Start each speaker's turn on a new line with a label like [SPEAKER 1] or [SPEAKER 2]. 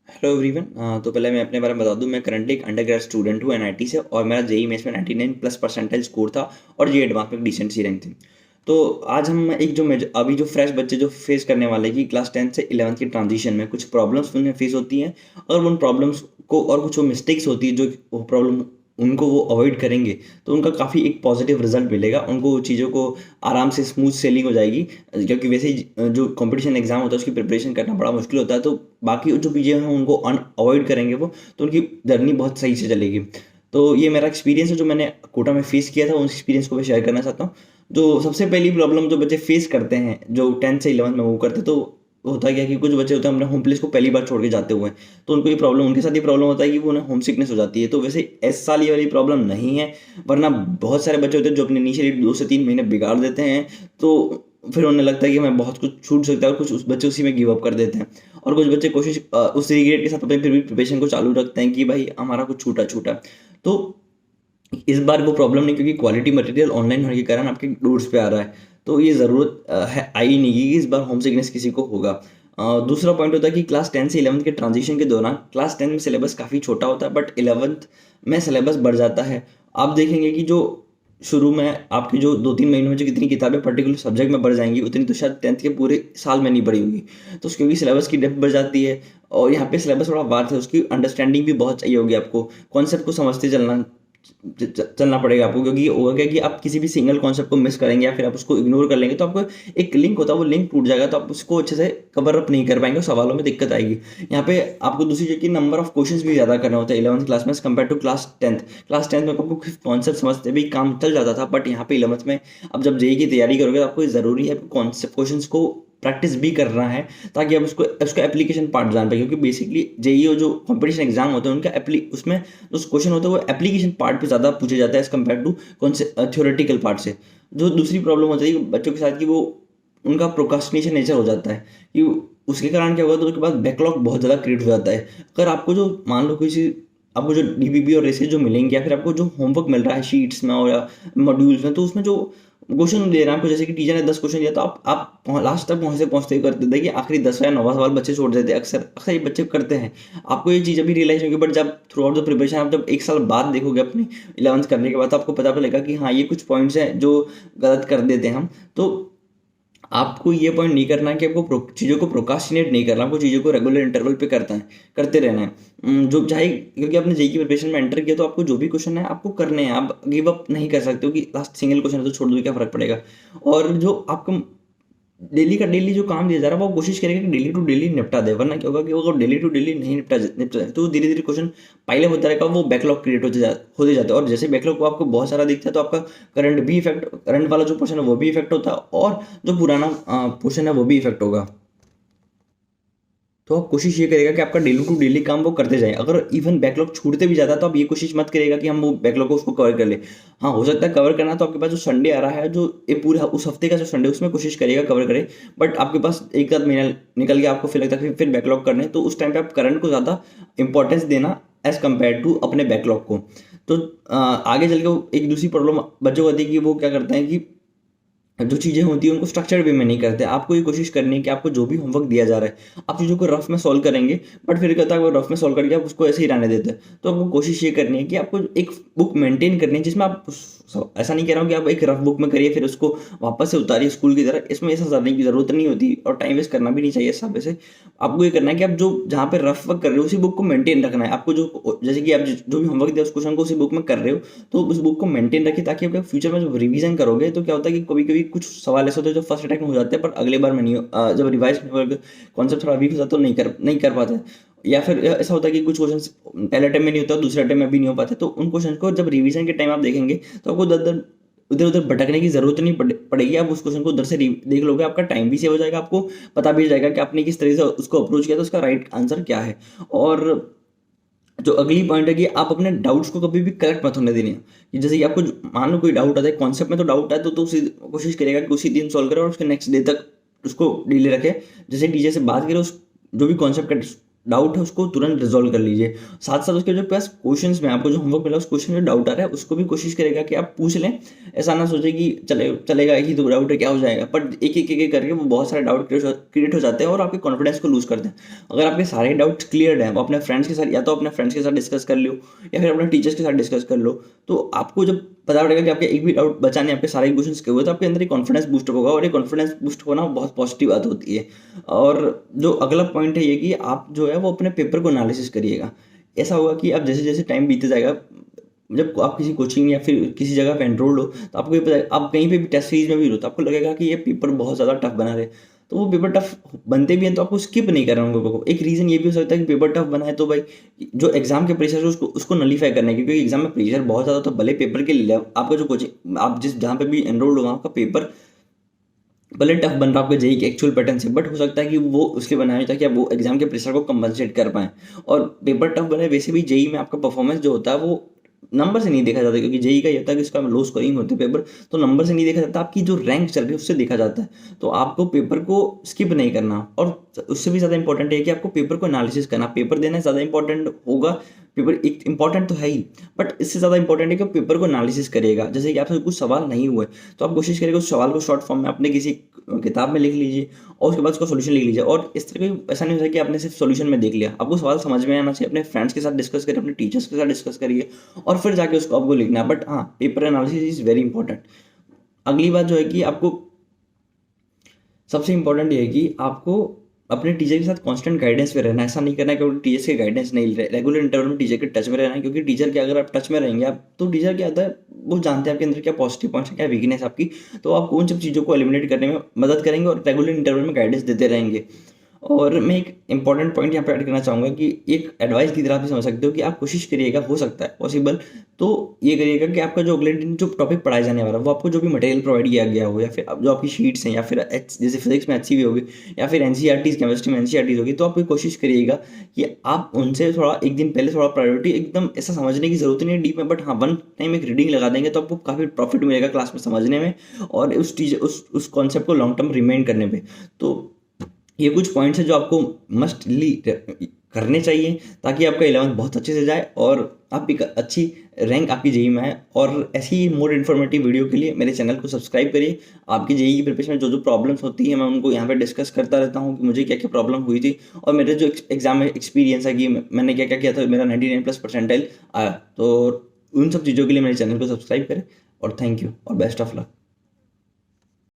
[SPEAKER 1] Hello everyone. तो पहले मैं अपने बारे में बता दूं, मैं करंटली एक अंडर स्टूडेंट हूँ एनआईटी से और मेरा जेई मेंस में 99 प्लस परसेंटाइल स्कोर था और जे एडवांस में डिसेंट सी रैंक थी। तो आज हम एक जो अभी जो फ्रेश बच्चे जो फेस करने वाले हैं कि क्लास 10 से 11th की ट्रांजिशन में कुछ प्रॉब्लम्स उन्हें फेस होती हैं और उन प्रॉब्लम्स को और कुछ वो मिस्टेक्स होती है जो वो प्रॉब्लम उनको वो अवॉइड करेंगे तो उनका काफ़ी एक पॉजिटिव रिजल्ट मिलेगा उनको। वो चीज़ों को आराम से स्मूथ सेलिंग हो जाएगी, क्योंकि वैसे ही जो कंपटीशन एग्जाम होता है उसकी प्रिपरेशन करना बड़ा मुश्किल होता है। तो बाकी जो चीज़ें हैं उनको अवॉइड करेंगे वो, तो उनकी जर्नी बहुत सही से चलेगी। तो ये मेरा एक्सपीरियंस है जो मैंने कोटा में फेस किया था, उस एक्सपीरियंस को मैं शेयर करना चाहता हूँ। जो सबसे पहली प्रॉब्लम जो बच्चे फेस करते हैं जो 10th से 11th में मूव करते हैं, तो होता क्या है कि कुछ बच्चे होते हैं अपने होम प्लेस को पहली बार छोड़ के जाते हुए, तो उनको ये प्रॉब्लम, उनके साथ ये प्रॉब्लम होता है कि वो उन्हें होम सिकनेस हो जाती है। तो वैसे इस साल ये वाली प्रॉब्लम नहीं है, वरना बहुत सारे बच्चे होते हैं जो अपने इनिशियली 2 से 3 महीने बिगाड़ देते हैं। तो फिर उन्हें लगता है कि मैं बहुत कुछ छूट सकता है और कुछ उस बच्चे उसी में गिव अप कर देते हैं। और कुछ बच्चे उस रिग्रेट के साथ अपने फिर भी प्रिपरेशन को चालू रखते हैं कि भाई हमारा कुछ छूटा छूटा। तो इस बार वो प्रॉब्लम नहीं, क्योंकि क्वालिटी मटेरियल ऑनलाइन होने के कारण आपके डोर्स पे आ रहा है। तो ये ज़रूरत है आई नहीं कि इस बार होम सिकनेस किसी को होगा। दूसरा पॉइंट होता है कि क्लास 10 से 11th के ट्रांजिशन के दौरान क्लास 10 में सिलेबस काफ़ी छोटा होता है, बट 11th में सिलेबस बढ़ जाता है। आप देखेंगे कि जो शुरू में आपकी जो 2-3 महीनों में जो कितनी किताबें पर्टिकुलर सब्जेक्ट में बढ़ जाएंगी, उतनी तो शायद 10th के पूरे साल में नहीं बढ़ी होगी। तो क्योंकि सिलेबस की डेप्थ बढ़ जाती है और यहाँ पे सिलेबस थोड़ा वास्ट है, उसकी अंडरस्टैंडिंग भी बहुत चाहिए होगी आपको। कॉन्सेप्ट को समझते चलना पड़ेगा आपको, क्योंकि होगा क्या कि आप किसी भी सिंगल कॉन्सेप्ट को मिस करेंगे या फिर आप उसको इग्नोर कर लेंगे तो आपको एक लिंक होता है, वो लिंक टूट जाएगा, तो आप उसको अच्छे से कवर अप नहीं कर पाएंगे और सवालों में दिक्कत आएगी। यहाँ पे आपको दूसरी चीज़ की नंबर ऑफ क्वेश्चंस भी ज़्यादा करना होता है 11th क्लास में कंपेयर टू क्लास 10th में आपको कॉन्सेप्ट समझते भी काम चल जाता था, बट यहाँ पे 11th में अब जब जेई की तैयारी करोगे तो आपको ज़रूरी है कॉन्सेप्ट क्वेश्चन को प्रैक्टिस भी करना है, ताकि आप उसको उसका एप्लीकेशन पार्ट जान पाए। क्योंकि बेसिकली जेई और जो कंपटीशन एग्जाम होते हैं उनका उसमें जो क्वेश्चन होता है वो एप्लीकेशन पार्ट पे ज़्यादा पूछे जाता है एज कम्पेयर टू कौन से थ्योरेटिकल पार्ट से। जो दूसरी प्रॉब्लम होती है बच्चों के साथ कि वो उनका प्रोकास्टिनेशन नेचर हो जाता है कि उसके कारण क्या होगा, तो उसके बाद बैकलॉग बहुत ज़्यादा क्रिएट हो जाता है। अगर आपको जो मान लो किसी आपको जो डीबीबी और रेसेस जो मिलेंगे या फिर आपको जो होमवर्क मिल रहा है शीट्स में और या मॉड्यूल्स में, तो उसमें जो क्वेश्चन दे रहा है आपको, जैसे कि टीचर ने 10 क्वेश्चन दिया तो आप लास्ट तक पहुँचते पहुँचते कर देते कि आखिरी 10वां या 9वां सवाल बच्चे छोड़ देते हैं। अक्सर अक्सर ये बच्चे करते हैं। आपको ये चीज़ अभी रियलाइज होगी, बट जब थ्रू आउट द प्रिपरेशन आप जब 1 साल बाद देखोगे अपनी 11th करने के बाद, तो आपको पता चलेगा कि हाँ, ये कुछ पॉइंट्स हैं जो गलत कर देते हैं हम। तो आपको ये पॉइंट नहीं करना है कि आपको चीज़ों को प्रोकास्टिनेट नहीं करना, आपको चीज़ों को रेगुलर इंटरवल पे करते रहना है। जो चाहे, क्योंकि आपने जेई की प्रिपरेशन में एंटर किया तो आपको जो भी क्वेश्चन है आपको करने हैं, आप गिव अप नहीं कर सकते हो कि लास्ट सिंगल क्वेश्चन है तो छोड़ दो, क्या फर्क पड़ेगा। और जो आपको डेली का डेली जो काम दिया जा रहा है वो कोशिश करेगा कि डेली टू डेली निपटा दे, वरना क्या होगा कि वो अगर डेली टू डेली नहीं निपटा जाए तो धीरे धीरे क्वेश्चन पाइल होता रहेगा, वो बैकलॉग क्रिएट होते जाते हैं। और जैसे बैकलॉग को आपको बहुत सारा दिखता है तो आपका करंट वाला जो पोर्शन है वो भी इफेक्ट होता है और जो पुराना पोर्शन है वो भी इफेक्ट होगा। तो आप कोशिश ये करेगा कि आपका डेली टू डेली काम वो करते जाए। अगर इवन बैकलॉग छूटते भी जाता है तो आप ये कोशिश मत करेगा कि हम वो बैकलॉग को उसको कवर कर ले। हाँ, हो सकता है कवर करना, तो आपके पास जो संडे आ रहा है, जो ये पूरा उस हफ्ते का जो संडे, उसमें कोशिश करेगा कवर करे। बट आपके पास एक आध महीना निकल गया, आपको फिर लगता है कि फिर बैकलॉग करने, तो उस टाइम पे आप करंट को ज़्यादा इंपॉर्टेंस देना एज कम्पेयर टू अपने बैकलॉग को। तो आगे चल के एक दूसरी प्रॉब्लम बच्चों को होती है कि वो क्या करते हैं कि जो चीज़ें होती हैं उनको स्ट्रक्चर्ड वे में नहीं करते। आपको ये कोशिश करनी है कि आपको जो भी होमवर्क दिया जा रहा है आप चीज़ों को रफ में सॉल्व करेंगे, बट फिर कहता है वो रफ में सॉल्व करके आप उसको ऐसे ही रहने देते हैं। तो आपको कोशिश ये करनी है कि आपको एक बुक मेंटेन करनी है जिसमें आप ऐसा नहीं कह रहा हूँ कि आप एक रफ बुक में करिए फिर उसको वापस से उतारिए स्कूल की तरह, इसमें ऐसा करने की ज़रूरत नहीं होती और टाइम वेस्ट करना भी नहीं चाहिए सब वैसे। आपको ये करना है कि आप जो जहाँ पे रफ वर्क कर रहे हो उसी बुक को मेंटेन रखना है आपको। जो जैसे कि आप जो भी होमवर्क दिया उस क्वेश्चन को उसी बुक में कर रहे हो, तो उस बुक को मेंटेन रखिए, ताकि आप फ्यूचर में जब रिवीजन करोगे तो क्या होता है कि कभी कभी कुछ सवाल ऐसे होते हैं जो फर्स्ट अटैम्प्ट में हो जाते हैं, पर अगले बार में नहीं जब रिवाइज कॉन्सेप्ट थोड़ा वीक हो जाता है तो नहीं कर पाते। या फिर ऐसा होता है कि कुछ क्वेश्चन पहले अटैम्प्ट में नहीं होता, दूसरे अटैम्प्ट में भी नहीं हो पाते, तो उन क्वेश्चन को जब रिवीजन के टाइम आप देखेंगे तो आपको इधर उधर भटकने की जरूरत नहीं पड़ेगी। आप उस क्वेश्चन को उधर से देख लोगे, आपका टाइम भी सेव हो जाएगा, आपको पता भी जाएगा कि आपने किस तरह से उसको अप्रोच किया तो उसका राइट आंसर क्या है। और जो अगली पॉइंट है कि आप अपने डाउट्स को कभी भी कलेक्ट मत होने देने, कि जैसे कि आपको मान लो कोई डाउट आता है कॉन्सेप्ट में, तो डाउट है तो उसी कोशिश करेगा कि उसी दिन सॉल्व करे और उसके नेक्स्ट डे तक उसको डिले रखे। जैसे टीचर से बात करें, उस जो भी कॉन्सेप्ट का डाउट है उसको तुरंत रिजॉल्व कर लीजिए। साथ साथ उसके जो पास क्वेश्चंस में आपको जो होमवर्क मिला उस क्वेश्चन में डाउट आ रहा है उसको भी कोशिश करेगा कि आप पूछ लें। ऐसा ना सोचे कि चलेगा एक ही तो डाउट है क्या हो जाएगा, बट एक करके वो बहुत सारे डाउट क्रिएट हो जाते हैं और आपके कॉन्फिडेंस को लूज करते हैं। अगर आपके सारे डाउट क्लियर हैं, अपने फ्रेंड्स के साथ या तो अपने फ्रेंड्स के साथ डिस्कस कर लो या फिर अपने टीचर्स के साथ डिस्कस कर लो, तो आपको जब पता पड़ेगा कि आपके एक भी डाउट बचा नहीं, आपके सारे क्वेश्चंस के हुए, तो आपके अंदर एक कॉन्फिडेंस बूस्ट होगा और ये कॉन्फिडेंस बूस्ट होना बहुत पॉजिटिव बात होती है। और जो अगला पॉइंट है ये कि आप जो है वो अपने पेपर को एनालिसिस करिएगा। ऐसा होगा कि आप जैसे जैसे टाइम बीते जाएगा, जब आप किसी कोचिंग या फिर किसी जगह पे एनरोल्ड हो तो आपको ये पता, आप कहीं पे भी टेस्ट सीरीज में भी हो तो आपको लगेगा कि ये पेपर बहुत ज़्यादा टफ बना रहे, तो वो पेपर टफ बनते भी हैं तो आपको स्किप नहीं करना उन लोगों को। एक रीज़न ये भी हो सकता है कि पेपर टफ बना है तो भाई जो एग्जाम के प्रेशर है उसको नलीफाई करना है, क्योंकि एग्जाम में प्रेशर बहुत ज़्यादा, तो भले पेपर के लिए आपका जो कोचिंग आप जिस जहाँ पे भी एनरोल्ड हो वहाँ का पेपर भले टफ बन रहा है आपके जेई के एक्चुअल पैटर्न से, बट हो सकता है कि वो उसके बनाए हो ताकि आप वो एग्जाम के प्रेशर को कंपनसेट कर पाएं। और पेपर टफ बने वैसे भी जेई में आपका परफॉर्मेंस जो होता है वो नंबर से नहीं देखा जाता, क्योंकि जेई का ये होता है कि उसका लो स्कोरिंग होते हैं पेपर, तो नंबर से नहीं देखा जाता, आपकी जो रैंक चल रही है उससे देखा जाता है। तो आपको पेपर को स्किप नहीं करना, और उससे भी ज़्यादा इंपॉर्टेंट है कि आपको पेपर को एनालिसिस करना। पेपर देना ज़्यादा इंपॉर्टेंट होगा, पेपर एक इंपॉर्टेंट तो है ही, बट इससे ज़्यादा इंपॉर्टेंट है कि आप पेपर को एनालिसिस करिएगा। जैसे कि आपसे कुछ सवाल नहीं हुए तो आप कोशिश करिएगा उस सवाल को शॉर्ट फॉर्म में अपने किसी किताब में लिख लीजिए और उसके बाद उसका सोल्यूशन लिख लीजिए। और इस तरह का ऐसा नहीं होता कि आपने सिर्फ सोल्यूशन में देख लिया, आपको सवाल समझ में आना चाहिए। अपने फ्रेंड्स के साथ डिस्कस करिए, अपने टीचर्स के साथ डिस्कस करिए और फिर जाके उसको आपको लिखना है। बट हाँ, paper analysis is very important. अगली बात जो है कि आपको सबसे इंपॉर्टेंट ये है कि आपको अपने टीचर के साथ कांस्टेंट गाइडेंस में रहना है। ऐसा नहीं करना है कि टीचर्स के गाइडेंस नहीं ले, रेगुलर इंटरवल में टीचर के टच में रहना है, क्योंकि टीचर के अगर आप टच में रहेंगे आप, तो टीचर क्या होता है वो जानते हैं आपके अंदर क्या पॉजिटिव पॉइंट्स है क्या वीकनेस आपकी, तो आपको उन सब चीज़ों को एलिमिनेट करने में मदद करेंगे और रेगुलर इंटरवल में गाइडेंस देते रहेंगे। और मैं एक इंपॉर्टेंट पॉइंट यहाँ पे ऐड करना चाहूँगा कि एक एडवाइस की तरह आप समझ सकते हो कि आप कोशिश करिएगा, हो सकता है पॉसिबल, तो ये करिएगा कि आपका जो अगले दिन जो टॉपिक पढ़ाया जाने वाला है वो आपको जो भी मटेरियल प्रोवाइड किया गया हो, या फिर जो आपकी शीट्स हैं, या फिर जैसे फिजिक्स में HCV होगी या फिर NCERT केमिस्ट्री में NCERT होगी, तो आप कोशिश करिएगा कि आप उनसे थोड़ा एक दिन पहले थोड़ा प्रायोरिटी, एकदम ऐसा समझने की जरूरत नहीं है डीप में, बट हाँ वन टाइम एक रीडिंग लगा देंगे तो आपको काफ़ी प्रॉफिट मिलेगा क्लास में समझने में और उस कॉन्सेप्ट को लॉन्ग टर्म रिमेन करने में। तो ये कुछ पॉइंट्स हैं जो आपको मस्टली करने चाहिए ताकि आपका 11th बहुत अच्छे से जाए और आप एक अच्छी रैंक आपकी जेई में आए। और ऐसी मोर इन्फॉर्मेटिव वीडियो के लिए मेरे चैनल को सब्सक्राइब करिए। आपकी जेई की प्रिपरेशन में जो जो प्रॉब्लम्स होती है मैं उनको यहाँ पे डिस्कस करता रहता हूँ कि मुझे क्या क्या प्रॉब्लम हुई थी और मेरे जो एग्जाम में एक्सपीरियंस है कि मैंने क्या क्या किया था, मेरा 99+ परसेंटाइल आया। तो उन सब चीज़ों के लिए मेरे चैनल को सब्सक्राइब करें और थैंक यू और बेस्ट ऑफ लक।